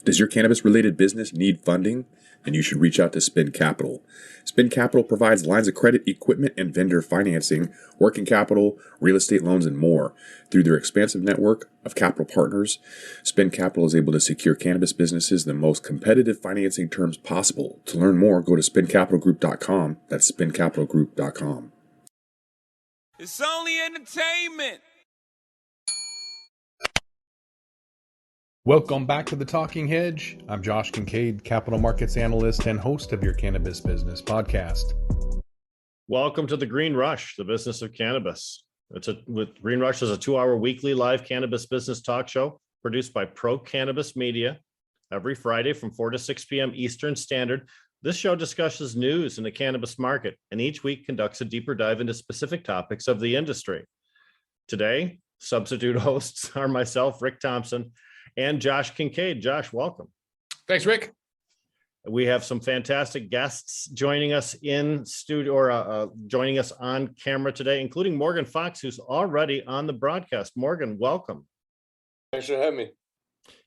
Does your cannabis-related business need funding? Then you should reach out to Spin Capital. Spin Capital provides lines of credit, equipment, and vendor financing, working capital, real estate loans, and more. Through their expansive network of capital partners, Spin Capital is able to secure cannabis businesses the most competitive financing terms possible. To learn more, go to spincapitalgroup.com. That's spincapitalgroup.com. It's only entertainment. Welcome back to The Talking Hedge. I'm Josh Kincaid, capital markets analyst and host of your Cannabis Business Podcast. Welcome to the Green Rush, the business of cannabis. Green Rush is a 2-hour weekly live cannabis business talk show produced by Pro Cannabis Media every Friday from 4 to 6 p.m. Eastern Standard. This show discusses news in the cannabis market and each week conducts a deeper dive into specific topics of the industry. Today, substitute hosts are myself, Rick Thompson, and Josh Kincaid. Josh, welcome. Thanks, Rick. We have some fantastic guests joining us in studio or joining us on camera today, including Morgan Fox, who's already on the broadcast. Morgan, welcome. Thanks for having me.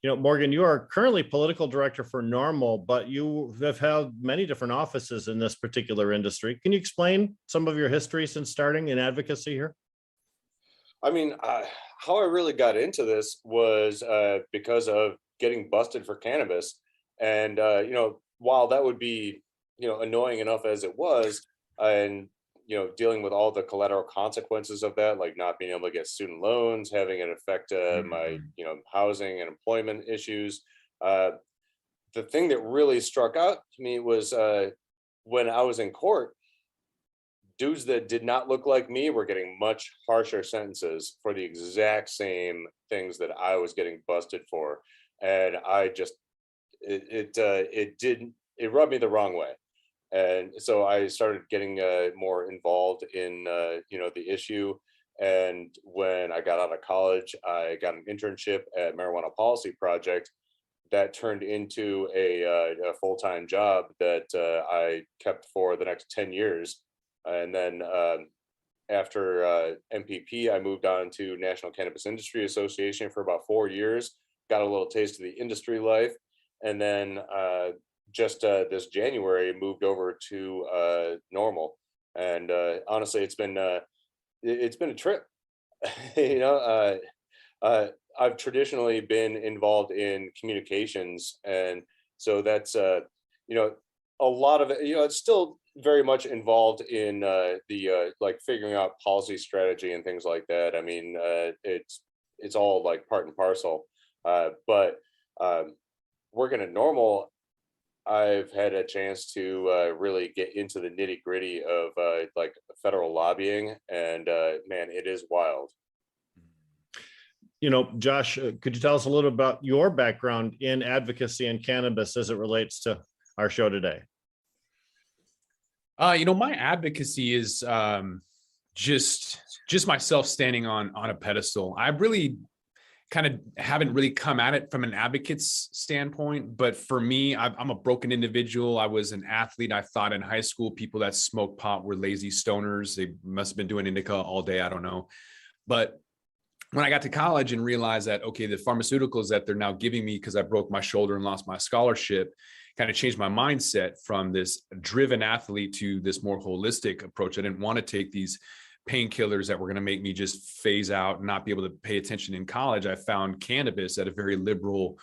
You know, Morgan, you are currently political director for NORML, but you have held many different offices in this particular industry. Can you explain some of your history since starting in advocacy here? I mean, how I really got into this was because of getting busted for cannabis. And, while that would be, annoying enough as it was, and, dealing with all the collateral consequences of that, like not being able to get student loans, having it affect my, housing and employment issues. The thing that really struck out to me was when I was in court, dudes that did not look like me were getting much harsher sentences for the exact same things that I was getting busted for. And I just, it rubbed me the wrong way. And so I started getting more involved in, the issue. And when I got out of college, I got an internship at Marijuana Policy Project that turned into a full-time job that I kept for the next 10 years. And then after MPP, I moved on to National Cannabis Industry Association for about 4 years, got a little taste of the industry life. And then just this January, moved over to NORML. And honestly, it's been a trip. I've traditionally been involved in communications. And so that's, a lot of it, it's still very much involved in the like figuring out policy strategy and things like that. I mean, it's all like part and parcel. But working at NORML, I've had a chance to really get into the nitty gritty of like federal lobbying, and man, it is wild. Josh, could you tell us a little about your background in advocacy and cannabis as it relates to our show today? My advocacy is just myself standing on a pedestal. I really kind of haven't really come at it from an advocate's standpoint, but for me, I'm a broken individual. I was an athlete. I thought in high school, people that smoked pot were lazy stoners. They must have been doing indica all day. I don't know. But when I got to college and realized that, okay, the pharmaceuticals that they're now giving me because I broke my shoulder and lost my scholarship kind of changed my mindset from this driven athlete to this more holistic approach. I didn't want to take these painkillers that were going to make me just phase out and not be able to pay attention in college. I found cannabis at a very liberal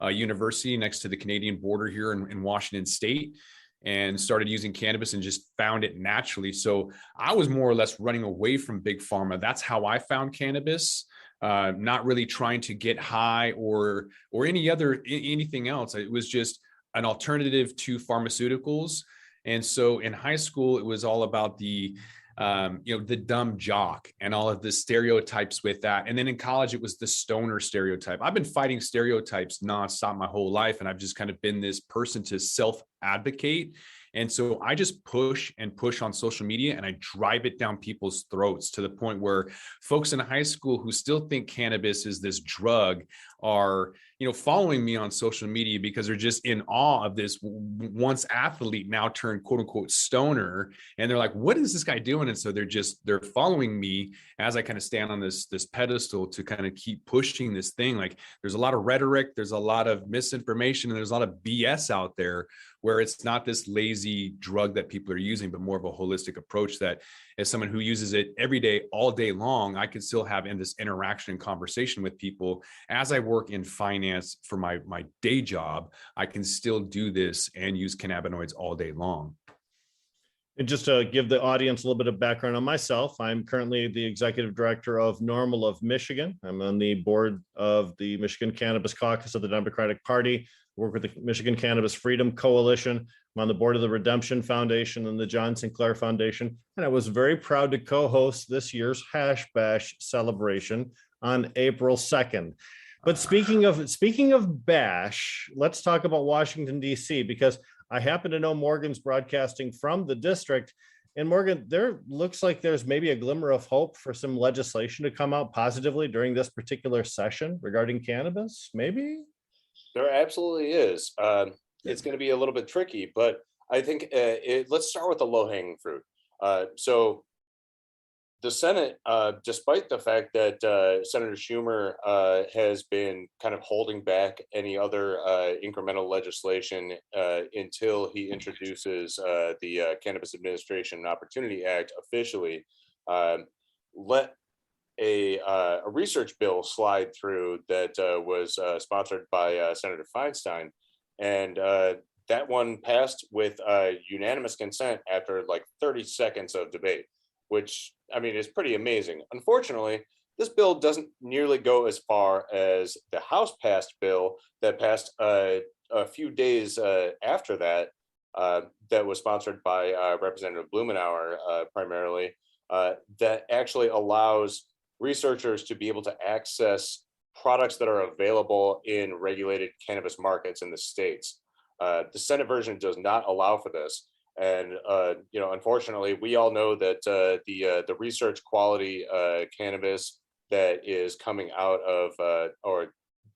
university next to the Canadian border here in Washington State, and started using cannabis and just found it naturally. So I was more or less running away from big pharma. That's how I found cannabis. Not really trying to get high or anything else. It was just an alternative to pharmaceuticals. And so in high school, it was all about the dumb jock and all of the stereotypes with that. And then in college, it was the stoner stereotype. I've been fighting stereotypes nonstop my whole life. And I've just kind of been this person to advocate. And so I just push and push on social media, and I drive it down people's throats to the point where folks in high school who still think cannabis is this drug are, following me on social media because they're just in awe of this once athlete, now turned quote unquote stoner. And they're like, what is this guy doing? And so they're following me as I kind of stand on this pedestal to kind of keep pushing this thing. Like, there's a lot of rhetoric, there's a lot of misinformation, and there's a lot of BS out there, where it's not this lazy drug that people are using, but more of a holistic approach that, as someone who uses it every day, all day long, I can still have in this interaction and conversation with people. As I work in finance for my day job, I can still do this and use cannabinoids all day long. And just to give the audience a little bit of background on myself, I'm currently the executive director of NORML of Michigan. I'm on the board of the Michigan Cannabis Caucus of the Democratic Party. I work with the Michigan Cannabis Freedom Coalition. I'm on the board of the Redemption Foundation and the John Sinclair Foundation. And I was very proud to co-host this year's Hash Bash celebration on April 2nd. But speaking of Bash, let's talk about Washington, D.C., because I happen to know Morgan's broadcasting from the district. And Morgan, there looks like there's maybe a glimmer of hope for some legislation to come out positively during this particular session regarding cannabis, maybe? There absolutely is. It's going to be a little bit tricky, but I think let's start with the low-hanging fruit. So the Senate, despite the fact that Senator Schumer has been kind of holding back any other incremental legislation until he introduces the Cannabis Administration and Opportunity Act officially, let a research bill slide through that was sponsored by Senator Feinstein. And that one passed with unanimous consent after like 30 seconds of debate, which, I mean, is pretty amazing. Unfortunately, this bill doesn't nearly go as far as the House passed bill that passed a few days after that, that was sponsored by Representative Blumenauer primarily, that actually allows researchers to be able to access products that are available in regulated cannabis markets in the states. The Senate version does not allow for this. And, unfortunately, we all know that the research quality cannabis that is coming out of or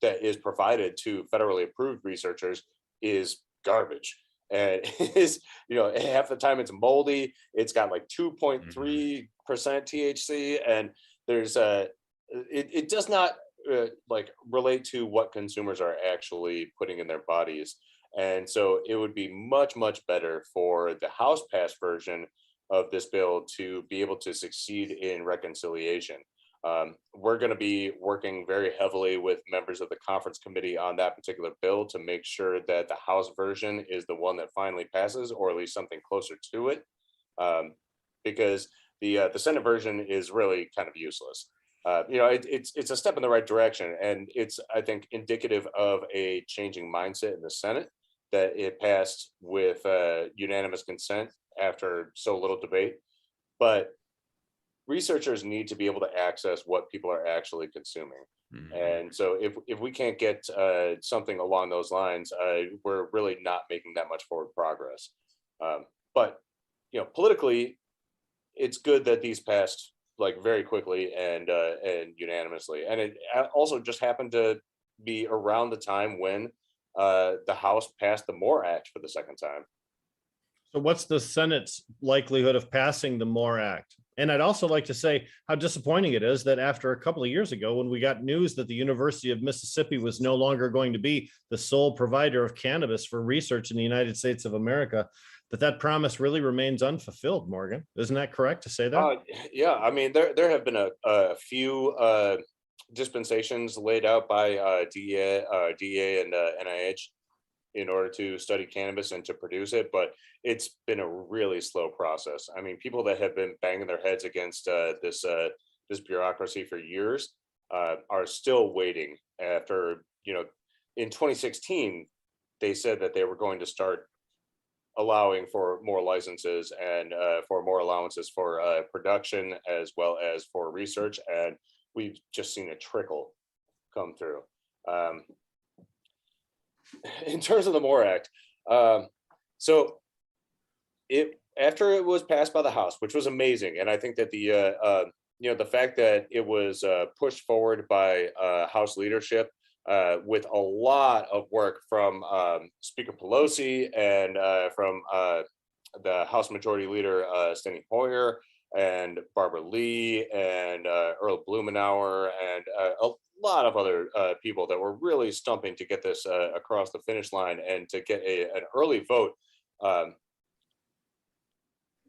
that is provided to federally approved researchers is garbage. And is, half the time it's moldy. It's got like 2.3% THC, and there's it does not relate to what consumers are actually putting in their bodies. And so it would be much, much better for the House passed version of this bill to be able to succeed in reconciliation. We're going to be working very heavily with members of the conference committee on that particular bill to make sure that the House version is the one that finally passes, or at least something closer to it, because the Senate version is really kind of useless. It's a step in the right direction, and it's, I think, indicative of a changing mindset in the Senate that it passed with unanimous consent after so little debate. But researchers need to be able to access what people are actually consuming. Mm-hmm. And so if we can't get something along those lines, we're really not making that much forward progress. But politically, it's good that these passed like very quickly and unanimously. And it also just happened to be around the time when the House passed the MORE Act for the second time. So what's the Senate's likelihood of passing the MORE Act? And I'd also like to say how disappointing it is that after a couple of years ago, when we got news that the University of Mississippi was no longer going to be the sole provider of cannabis for research in the United States of America, that promise really remains unfulfilled, Morgan. Isn't that correct to say that? Yeah, I mean, there have been a few dispensations laid out by DEA and NIH in order to study cannabis and to produce it, but it's been a really slow process. I mean, people that have been banging their heads against this bureaucracy for years are still waiting. After, in 2016, they said that they were going to start allowing for more licenses and for more allowances for production as well as for research, and we've just seen a trickle come through. In terms of the MORE Act, So it after it was passed by the House, which was amazing, and I think that the fact that it was pushed forward by House leadership with a lot of work from Speaker Pelosi and from the House Majority Leader Steny Hoyer and Barbara Lee and Earl Blumenauer and a lot of other people that were really stumping to get this across the finish line and to get an early vote.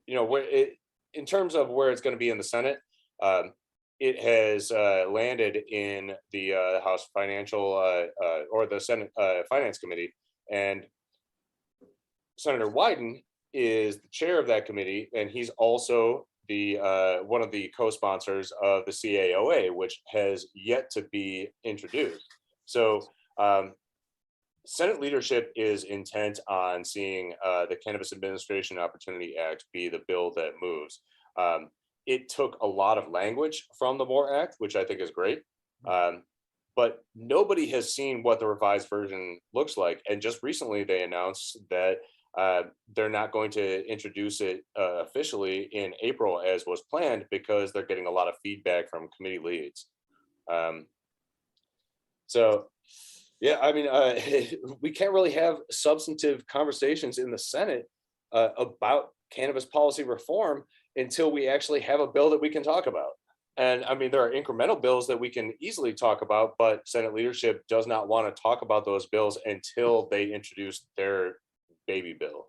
In terms of where it's going to be in the Senate, it has landed in the House Financial or the Senate Finance Committee, and Senator Wyden is the chair of that committee, and he's also the one of the co-sponsors of the CAOA, which has yet to be introduced. So Senate leadership is intent on seeing the Cannabis Administration Opportunity Act be the bill that moves. It took a lot of language from the MORE Act, which I think is great. But nobody has seen what the revised version looks like. And just recently they announced that they're not going to introduce it officially in April as was planned because they're getting a lot of feedback from committee leads. Yeah, I mean, we can't really have substantive conversations in the Senate about cannabis policy reform until we actually have a bill that we can talk about. And I mean, there are incremental bills that we can easily talk about, but Senate leadership does not want to talk about those bills until they introduce their baby bill.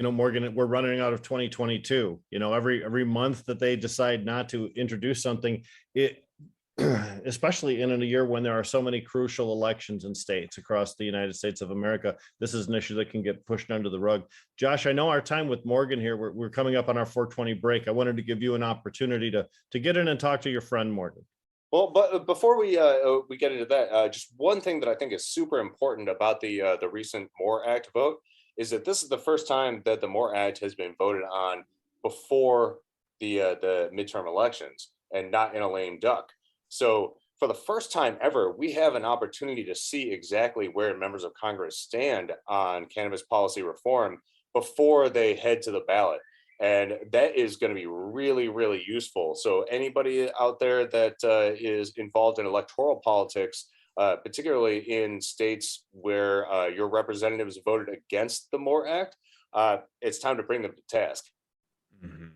Morgan, we're running out of 2022. Every month that they decide not to introduce something, especially in a year when there are so many crucial elections in states across the United States of America, this is an issue that can get pushed under the rug. Josh, I know our time with Morgan here, we're coming up on our 4:20 break. I wanted to give you an opportunity to get in and talk to your friend Morgan. Well, but before we get into that, just one thing that I think is super important about the recent MORE Act vote is that this is the first time that the MORE Act has been voted on before the midterm elections and not in a lame duck. So for the first time ever, we have an opportunity to see exactly where members of Congress stand on cannabis policy reform before they head to the ballot. And that is going to be really, really useful. So anybody out there that is involved in electoral politics, particularly in states where your representatives voted against the MORE Act, it's time to bring them to task. Mm-hmm.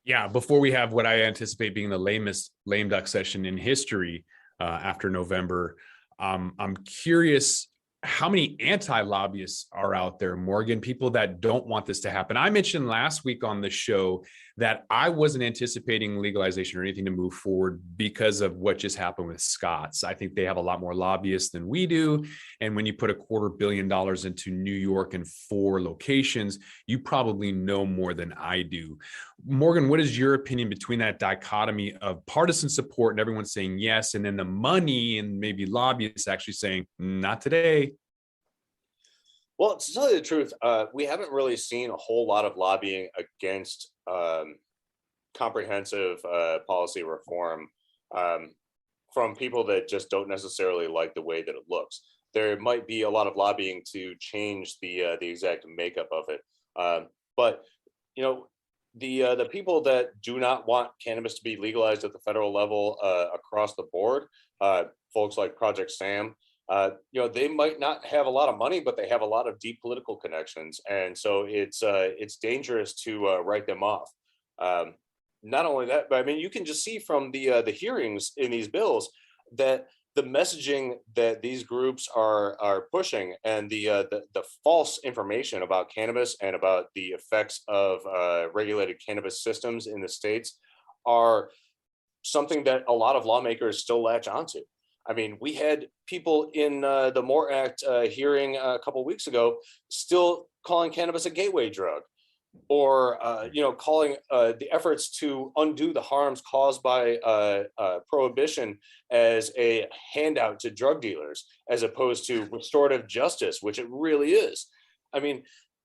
Yeah, before we have what I anticipate being the lamest lame duck session in history after November, I'm curious how many anti-lobbyists are out there, Morgan, people that don't want this to happen. I mentioned last week on the show that I wasn't anticipating legalization or anything to move forward because of what just happened with Scott's. I think they have a lot more lobbyists than we do. And when you put $250 million into New York in 4 locations, you probably know more than I do. Morgan, what is your opinion between that dichotomy of partisan support and everyone saying yes, and then the money and maybe lobbyists actually saying, not today? Well, to tell you the truth, we haven't really seen a whole lot of lobbying against comprehensive policy reform from people that just don't necessarily like the way that it looks. There might be a lot of lobbying to change the exact makeup of it, but the people that do not want cannabis to be legalized at the federal level across the board, folks like Project Sam. They might not have a lot of money, but they have a lot of deep political connections, and so it's dangerous to write them off. Not only that, but I mean, you can just see from the hearings in these bills that the messaging that these groups are pushing and the false information about cannabis and about the effects of regulated cannabis systems in the states are something that a lot of lawmakers still latch onto. I mean, we had people in the MORE Act hearing a couple of weeks ago still calling cannabis a gateway drug, or calling the efforts to undo the harms caused by prohibition as a handout to drug dealers, as opposed to restorative justice, which it really is. I mean,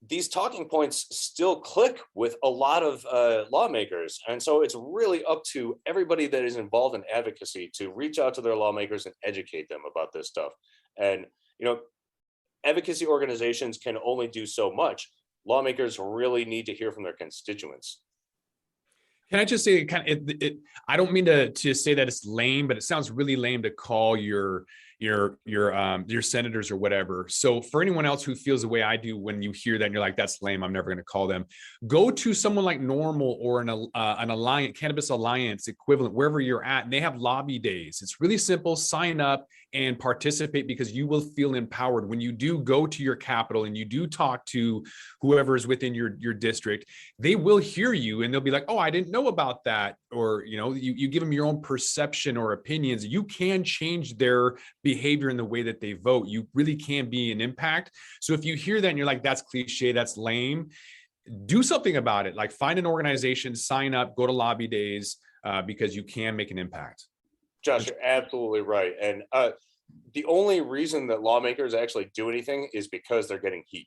these talking points still click with a lot of lawmakers. And so it's really up to everybody that is involved in advocacy to reach out to their lawmakers and educate them about this stuff. And, advocacy organizations can only do so much, lawmakers really need to hear from their constituents. Can I just say, I don't mean to say that it's lame, but it sounds really lame to call your senators or whatever. So for anyone else who feels the way I do when you hear that and you're like, that's lame, I'm never going to call them. Go to someone like NORML or an alliance, Cannabis Alliance equivalent, wherever you're at, and they have lobby days. It's really simple. Sign up and participate, because you will feel empowered when you do go to your capital and you do talk to whoever is within your district. They will hear you and they'll be like, oh, I didn't know about that. Or, you give them your own perception or opinions. You can change their behavior in the way that they vote. You really can be an impact. So if you hear that and you're like, that's cliche, that's lame, do something about it. Like, find an organization, sign up, go to lobby days, because you can make an impact. Josh, you're absolutely right. And the only reason that lawmakers actually do anything is because they're getting heat.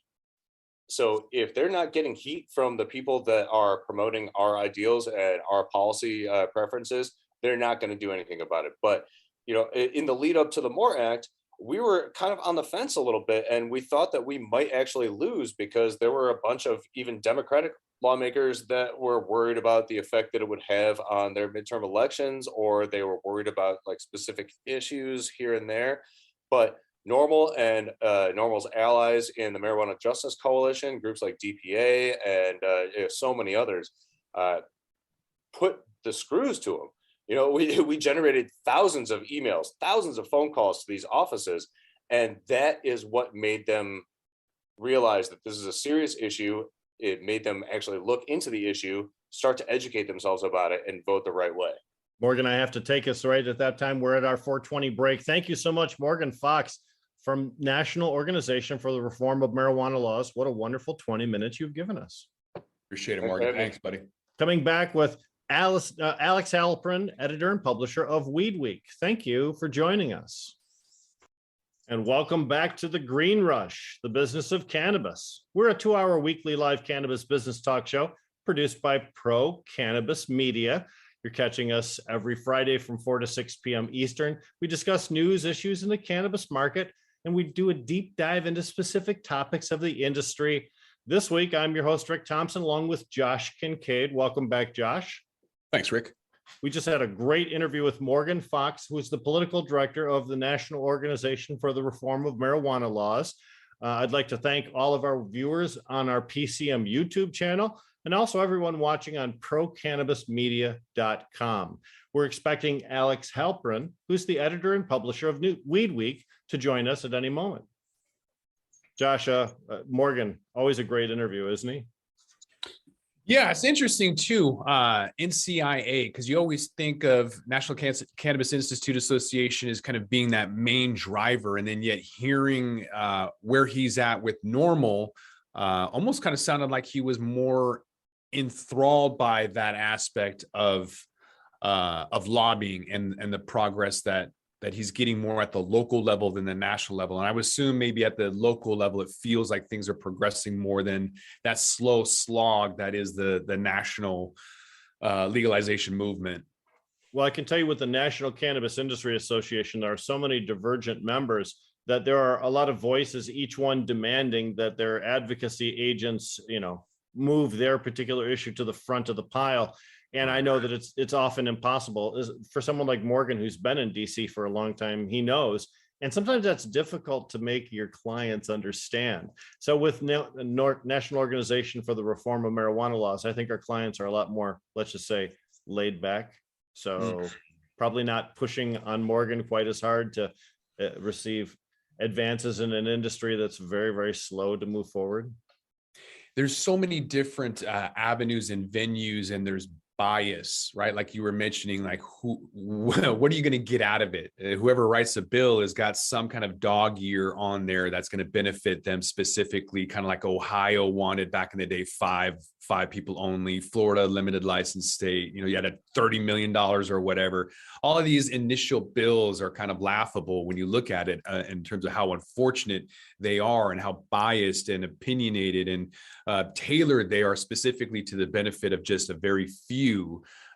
So if they're not getting heat from the people that are promoting our ideals and our policy preferences, they're not going to do anything about it. But, in the lead up to the MORE Act, we were kind of on the fence a little bit, and we thought that we might actually lose because there were a bunch of even Democratic lawmakers that were worried about the effect that it would have on their midterm elections, or they were worried about like specific issues here and there. But NORML and NORML's allies in the Marijuana Justice Coalition, groups like DPA and so many others, put the screws to them. We generated thousands of emails, thousands of phone calls to these offices, and that is what made them realize that this is a serious issue. It made them actually look into the issue, start to educate themselves about it, and vote the right way. Morgan, I have to take us right at that time. We're at our 4:20 break. Thank you so much, Morgan Fox from National Organization for the Reform of Marijuana Laws. What a wonderful 20 minutes you've given us. Appreciate it, Morgan. Thanks, buddy. Coming back with Alex Halpern, editor and publisher of Weed Week. Thank you for joining us. And welcome back to the Green Rush, the business of cannabis. We're a 2-hour weekly live cannabis business talk show produced by Pro Cannabis Media. You're catching us every Friday from 4 to 6 p.m. Eastern. We discuss news, issues in the cannabis market, and we do a deep dive into specific topics of the industry. This week, I'm your host, Rick Thompson, along with Josh Kincaid. Welcome back, Josh. Thanks, Rick. We just had a great interview with Morgan Fox, who is the political director of the National Organization for the Reform of Marijuana Laws. I'd like to thank all of our viewers on our PCM YouTube channel, and also everyone watching on procannabismedia.com. We're expecting Alex Halpern, who's the editor and publisher of Weed Week, to join us at any moment. Josh, Morgan, always a great interview, isn't he? Yeah, it's interesting too, NCIA, because you always think of National Cannabis Institute Association as kind of being that main driver, and then yet hearing where he's at with NORML almost kind of sounded like he was more enthralled by that aspect of lobbying and the progress that he's getting more at the local level than the national level. And I would assume maybe at the local level, it feels like things are progressing more than that slow slog that is the national legalization movement. Well, I can tell you with the National Cannabis Industry Association, there are so many divergent members that there are a lot of voices, each one demanding that their advocacy agents, move their particular issue to the front of the pile. And I know that it's often impossible for someone like Morgan, who's been in DC for a long time. He knows, and sometimes that's difficult to make your clients understand. So with National Organization for the Reform of Marijuana Laws, I think our clients are a lot more, let's just say, laid back. So probably not pushing on Morgan quite as hard to receive advances in an industry that's very, very slow to move forward. There's so many different avenues and venues, and there's bias, right? Like you were mentioning, like what are you going to get out of it? Whoever writes a bill has got some kind of dog ear on there that's going to benefit them specifically, kind of like Ohio wanted back in the day, five people only, Florida limited license state, you had a $30 million or whatever. All of these initial bills are kind of laughable when you look at it in terms of how unfortunate they are and how biased and opinionated and tailored they are specifically to the benefit of just a very few,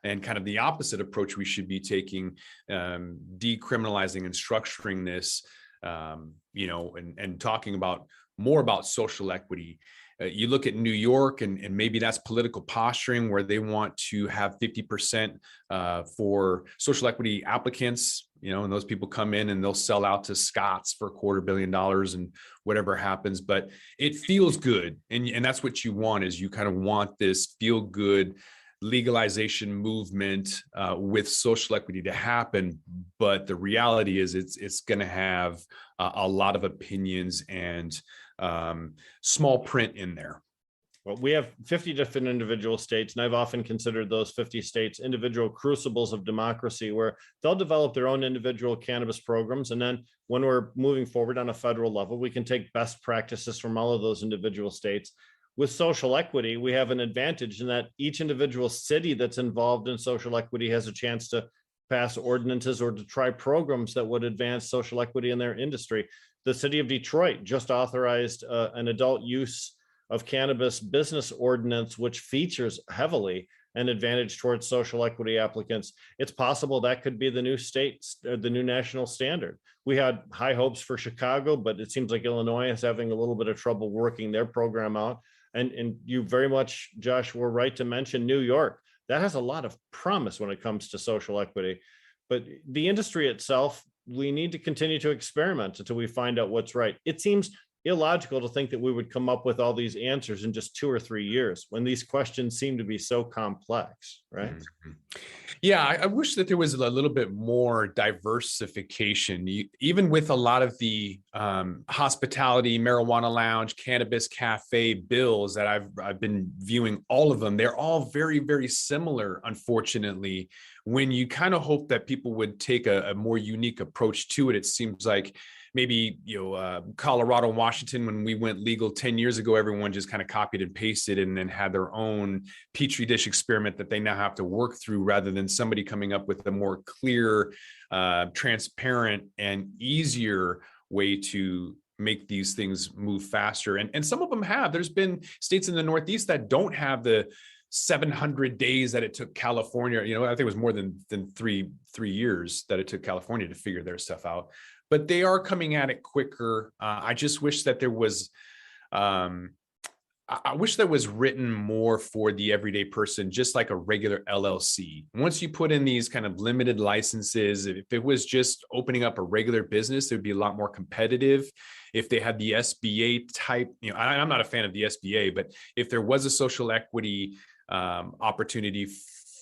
and kind of the opposite approach we should be taking, decriminalizing and structuring this, and talking about more about social equity You look at New York, and maybe that's political posturing where they want to have 50% for social equity applicants, and those people come in and they'll sell out to Scott's for $250 million and whatever happens. But it feels good. And that's what you want, is you kind of want this feel good legalization movement with social equity to happen. But the reality is it's going to have a lot of opinions and small print in there. Well, we have 50 different individual states, and I've often considered those 50 states individual crucibles of democracy where they'll develop their own individual cannabis programs. And then when we're moving forward on a federal level, we can take best practices from all of those individual states. With social equity, we have an advantage in that each individual city that's involved in social equity has a chance to pass ordinances or to try programs that would advance social equity in their industry. The city of Detroit just authorized an adult use of cannabis business ordinance, which features heavily an advantage towards social equity applicants. It's possible that could be the new state, the new national standard. We had high hopes for Chicago, but it seems like Illinois is having a little bit of trouble working their program out. And you very much, Josh, were right to mention New York. That has a lot of promise when it comes to social equity. But the industry itself, we need to continue to experiment until we find out what's right. It seems illogical to think that we would come up with all these answers in just 2 or 3 years when these questions seem to be so complex, right? Mm-hmm. Yeah, I wish that there was a little bit more diversification, even with a lot of the hospitality, marijuana lounge, cannabis cafe bills that I've been viewing. All of them, they're all very, very similar, unfortunately. When you kind of hope that people would take a more unique approach to it, it seems like maybe Colorado and Washington, when we went legal 10 years ago, everyone just kind of copied and pasted and then had their own petri dish experiment that they now have to work through, rather than somebody coming up with a more clear, transparent, and easier way to make these things move faster. And some of them have. There's been states in the Northeast that don't have the 700 days that it took California. I think it was more than 3 years that it took California to figure their stuff out. But they are coming at it quicker. I just wish that there was, I wish that was written more for the everyday person, just like a regular LLC. Once you put in these kind of limited licenses, if it was just opening up a regular business, it would be a lot more competitive. If they had the SBA type, I'm not a fan of the SBA, but if there was a social equity opportunity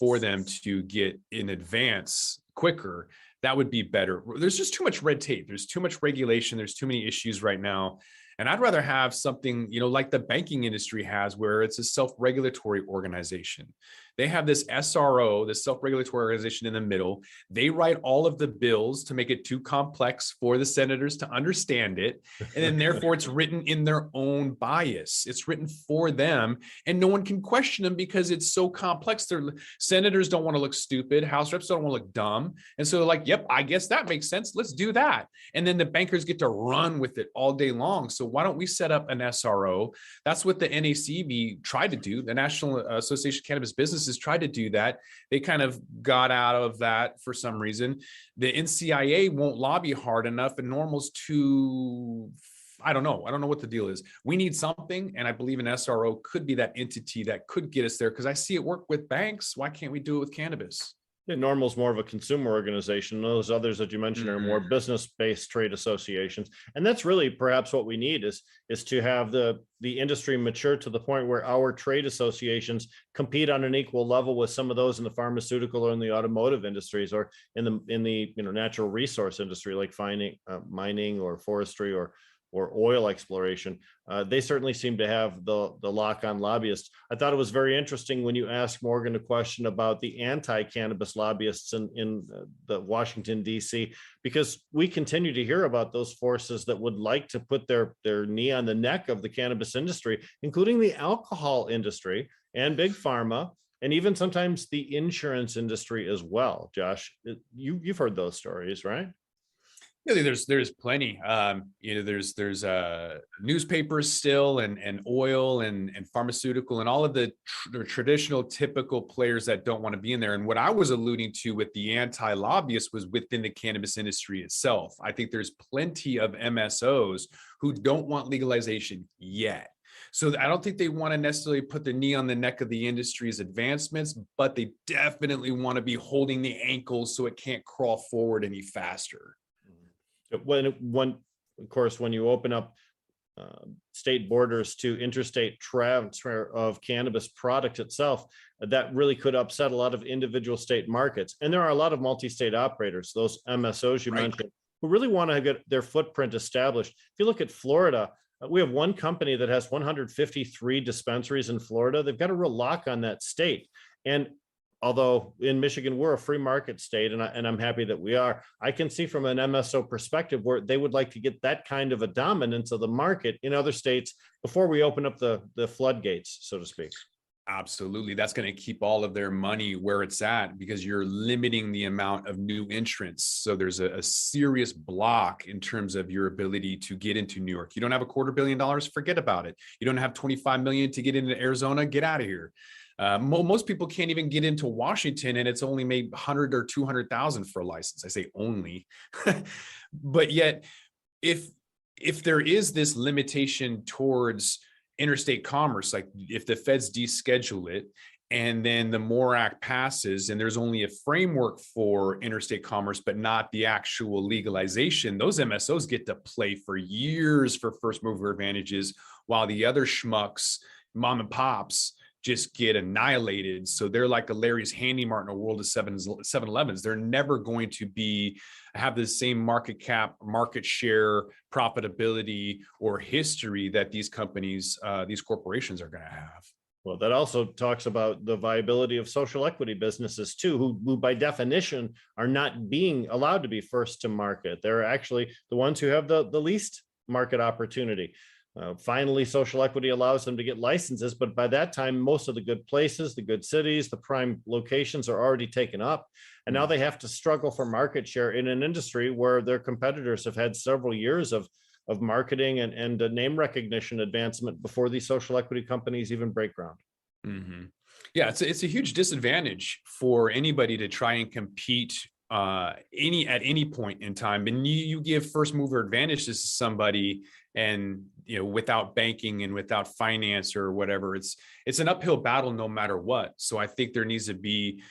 for them to get in advance quicker, that would be better. There's just too much red tape. There's too much regulation. There's too many issues right now. And I'd rather have something, like the banking industry has, where it's a self-regulatory organization. They have this SRO, this self-regulatory organization in the middle. They write all of the bills to make it too complex for the senators to understand it. And then therefore it's written in their own bias. It's written for them, and no one can question them because it's so complex. Their senators don't want to look stupid. House reps don't want to look dumb. And so they're like, yep, I guess that makes sense. Let's do that. And then the bankers get to run with it all day long. So why don't we set up an SRO? That's what the NACB tried to do. The National Association of Cannabis Businesses tried to do that. They kind of got out of that for some reason. The NCIA won't lobby hard enough, and NORML's too, I don't know what the deal is. We need something, and I believe an SRO could be that entity that could get us there, because I see it work with banks. Why can't we do it with cannabis? Yeah, NORML is more of a consumer organization. Those others that you mentioned are more business-based trade associations. And that's really perhaps what we need is to have the industry mature to the point where our trade associations compete on an equal level with some of those in the pharmaceutical or in the automotive industries, or in the natural resource industry, like mining or forestry or oil exploration. They certainly seem to have the lock on lobbyists. I thought it was very interesting when you asked Morgan a question about the anti-cannabis lobbyists in the Washington, D.C., because we continue to hear about those forces that would like to put their knee on the neck of the cannabis industry, including the alcohol industry and big pharma, and even sometimes the insurance industry as well. Josh, you've heard those stories, right? Yeah, there's plenty. There's newspapers still, and oil and pharmaceutical, and all of the traditional typical players that don't want to be in there. And what I was alluding to with the anti-lobbyists was within the cannabis industry itself. I think there's plenty of MSOs who don't want legalization yet. So I don't think they want to necessarily put the knee on the neck of the industry's advancements, but they definitely want to be holding the ankles so it can't crawl forward any faster. Of course, when you open up state borders to interstate transfer of cannabis product itself, that really could upset a lot of individual state markets. And there are a lot of multi-state operators, those MSOs you mentioned, who really want to get their footprint established. If you look at Florida, we have one company that has 153 dispensaries in Florida. They've got a real lock on that state. And although in Michigan, we're a free market state, and I'm happy that we are, I can see from an MSO perspective where they would like to get that kind of a dominance of the market in other states before we open up the floodgates, so to speak. Absolutely. That's going to keep all of their money where it's at because you're limiting the amount of new entrants. So there's a serious block in terms of your ability to get into New York. You don't have $250 million, forget about it. You don't have 25 million to get into Arizona, get out of here. Most people can't even get into Washington, and it's only made 100 or 200,000 for a license. I say only, but yet if there is this limitation towards interstate commerce, like if the feds deschedule it and then the MORE Act passes and there's only a framework for interstate commerce, but not the actual legalization, those MSOs get to play for years for first mover advantages while the other schmucks, mom and pops, just get annihilated. So they're like a Larry's Handy Mart in a world of 7-Elevens. They're never going to have the same market cap, market share, profitability, or history that these companies, these corporations are going to have. Well, that also talks about the viability of social equity businesses too, who by definition are not being allowed to be first to market. They're actually the ones who have the least market opportunity. Finally, social equity allows them to get licenses, but by that time, most of the good places, the good cities, the prime locations are already taken up. And now they have to struggle for market share in an industry where their competitors have had several years of marketing and name recognition advancement before these social equity companies even break ground. Mm-hmm. Yeah, it's a huge disadvantage for anybody to try and compete at any point in time. And you give first mover advantage to somebody, and without banking and without finance or whatever, it's an uphill battle no matter what. So I think there needs to be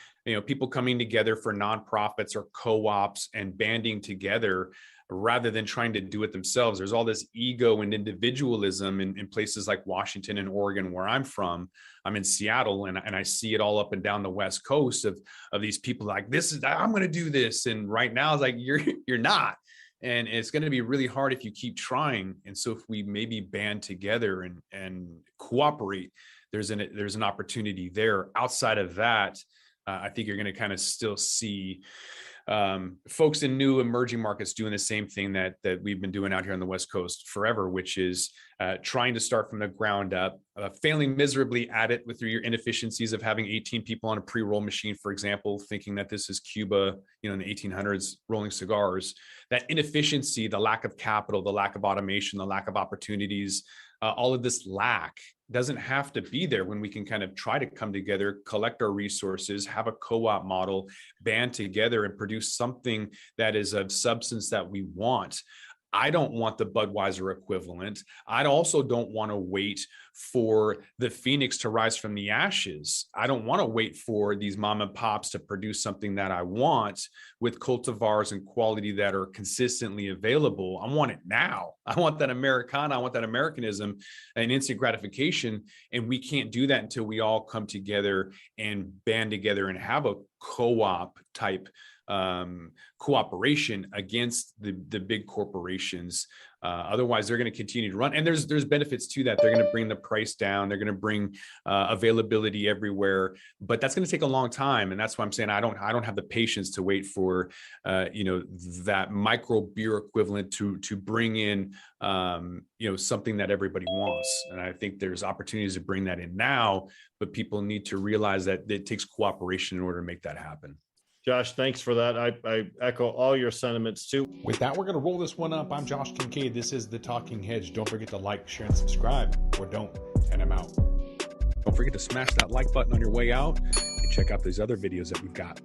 people coming together for nonprofits or co-ops and banding together rather than trying to do it themselves. There's all this ego and individualism in places like Washington and Oregon, where I'm from. I'm in Seattle, and I see it all up and down the West Coast of these people like, I'm going to do this. And right now it's like, you're not. And it's going to be really hard if you keep trying. And so if we maybe band together and cooperate, there's an opportunity there. Outside of that, I think you're going to kind of still see folks in new emerging markets doing the same thing that we've been doing out here on the West Coast forever, which is trying to start from the ground up, failing miserably at it with your inefficiencies of having 18 people on a pre-roll machine, for example, thinking that this is Cuba, in the 1800s rolling cigars. That inefficiency, the lack of capital, the lack of automation, the lack of opportunities, all of this lack doesn't have to be there when we can kind of try to come together, collect our resources, have a co-op model, band together and produce something that is of substance that we want. I don't want the Budweiser equivalent. I also don't want to wait for the phoenix to rise from the ashes. I don't want to wait for these mom and pops to produce something that I want with cultivars and quality that are consistently available. I want it now. I want that Americana. I want that Americanism and instant gratification. And we can't do that until we all come together and band together and have a co-op type cooperation against the big corporations. Otherwise, they're going to continue to run. And there's benefits to that. They're going to bring the price down. They're going to bring availability everywhere. But that's going to take a long time. And that's why I'm saying I don't have the patience to wait for that micro beer equivalent to bring in something that everybody wants. And I think there's opportunities to bring that in now, but people need to realize that it takes cooperation in order to make that happen. Josh, thanks for that. I echo all your sentiments too. With that, we're going to roll this one up. I'm Josh Kincaid. This is The Talking Hedge. Don't forget to like, share, and subscribe, or don't, and I'm out. Don't forget to smash that like button on your way out and check out these other videos that we've got.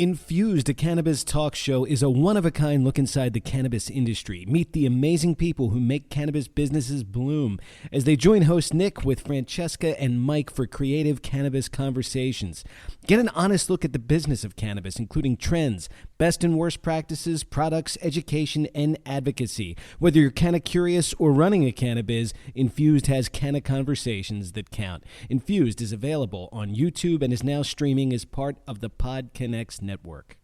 Infused, a cannabis talk show, is a one-of-a-kind look inside the cannabis industry. Meet the amazing people who make cannabis businesses bloom as they join host Nick with Francesca and Mike for creative cannabis conversations. Get an honest look at the business of cannabis, including trends, best and worst practices, products, education, and advocacy. Whether you're canna curious or running a cannabis, Infused has canna conversations that count. Infused is available on YouTube and is now streaming as part of the PodConnects network.